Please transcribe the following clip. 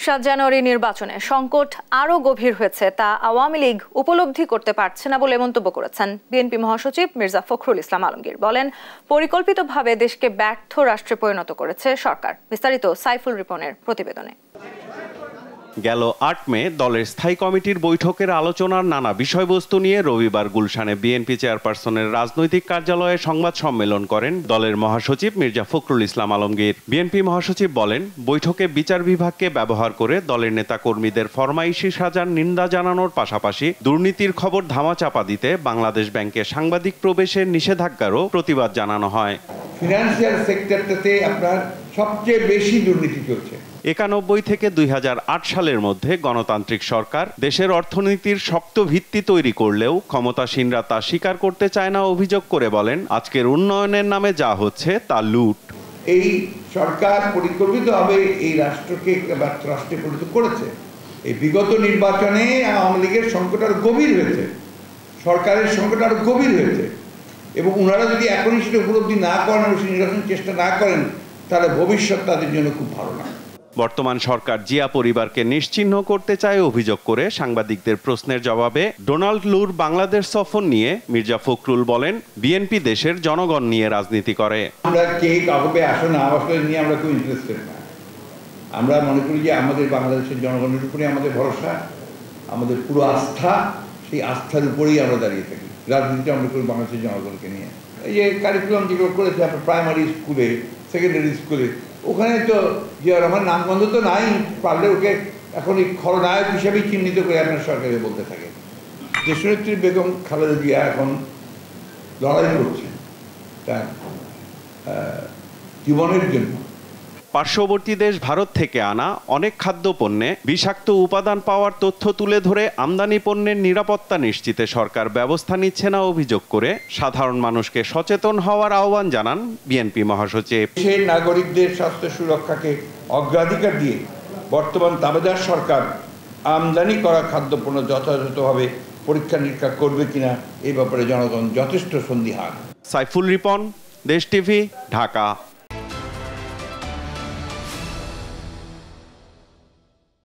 7 জানুয়ারি নির্বাচনে সংকট আরও গভীর হয়েছে তা আওয়ামী লীগ উপলব্ধি করতে পারছে না বলে মন্তব্য করেছেন বিএনপি মহাসচিব মির্জা ফখরুল ইসলাম আলমগীর। বলেন, পরিকল্পিতভাবে দেশকে ব্যর্থ রাষ্ট্রে পরিণত করেছে সরকার। বিস্তারিত সাইফুল রিপনের প্রতিবেদনে। গেল ৮ মে দলের স্থায়ী কমিটির বৈঠকের আলোচনার নানা বিষয়বস্তু নিয়ে রবিবার গুলশানে বিএনপি চেয়ারপারসনের রাজনৈতিক কার্যালয়ে সংবাদ সম্মেলন করেন দলের মহাসচিব মির্জা ফখরুল ইসলাম আলমগীর। বিএনপি মহাসচিব বলেন, বৈঠকে বিচার বিভাগকে ব্যবহার করে দলের নেতাকর্মীদের ফরমাইশি সাজার নিন্দা জানানোর পাশাপাশি দুর্নীতির খবর ধামাচাপা দিতে বাংলাদেশ ব্যাংকে সাংবাদিক প্রবেশের নিষেধাজ্ঞারও প্রতিবাদ জানানো হয়। ফিনান্সিয়াল সেক্টরটাতে আপনার সবচেয়ে বেশি দুর্নীতি চলছে। 91 থেকে 2008 সালের মধ্যে গণতান্ত্রিক সরকার দেশের অর্থনীতির শক্ত ভিত্তি তৈরি করলেও ক্ষমতাসীনরা তা স্বীকার করতে চায় না অভিযোগ করে বলেন, আজকের উন্নয়নের নামে যা হচ্ছে তা লুট। এই সরকার পরিকল্পিতভাবে এই রাষ্ট্রকে ব্যর্থ রাষ্ট্রে পরিণত করেছে। এই বিগত নির্বাচনে আওয়ামী লীগের সংকট আরো গভীর হয়েছে, সরকারের সংকট আরো গভীর হয়েছে, এবং ওনারা যদি এখনই সেটা উপলব্ধি না করেন এবং নির্বাচন চেষ্টা না করেন তাহলে ভবিষ্যৎ তাদের জন্য খুব ভালো না। বর্তমান সরকার জিয়া পরিবারকে নিশ্চিহ্ন করতে চায় অভিযোগ করে সাংবাদিকদের প্রশ্নের জবাবে ডোনাল্ড লুর বাংলাদেশ সফর নিয়ে মির্জা ফখরুল বলেন, বিএনপি দেশের জনগণ নিয়ে রাজনীতি করে। আমরা কে কাউকে আসলে আবাসন নিয়ে আমরা খুব ইন্টারেস্টেড না। আমরা মনে করি যে আমাদের বাংলাদেশের জনগণের উপরে আমাদের ভরসা, আমাদের পুরো আস্থা, সেই আস্থার উপরেই আমরা দাঁড়িয়ে থাকি। রাজনীতিটা আমরা করি বাংলাদেশের জনগণকে নিয়ে। এই যে কারিকুলাম যেগুলো করেছে আপনার প্রাইমারি স্কুলে, সেকেন্ডারি স্কুলে, ওখানে তো জিয়াউর রহমান নামগন্ধ তো নাই, পারলে ওকে এখন এই খলনায়ক হিসেবেই চিহ্নিত করে আপনার সরকারে বলতে থাকে। দেশনেত্রী বেগম খালেদা জিয়া এখন লড়াই করছে তার জীবনের জন্য। পার্শ্ববর্তী দেশ ভারত থেকে আনা অনেক খাদ্যপণ্যে বিষাক্ত উপাদান পাওয়ার তথ্য তুলে ধরে আমদানি পণ্যের নিরাপত্তা নিশ্চিতে সরকার ব্যবস্থা নিচ্ছে না অভিযোগ করে সাধারণ মানুষকে সচেতন হওয়ার আহ্বান জানান বিএনপি মহাসচিব। দেশের নাগরিকদের স্বাস্থ্য সুরক্ষাকে অগ্রাধিকার দিয়ে বর্তমান তাবেদার সরকার আমদানি করা খাদ্যপণ্য যথাযথভাবে পরীক্ষা নিরীক্ষা করবে কিনা এই ব্যাপারে জনগণ যথেষ্ট সন্দিহান। সাইফুল রিপন, দেশ টিভি, ঢাকা।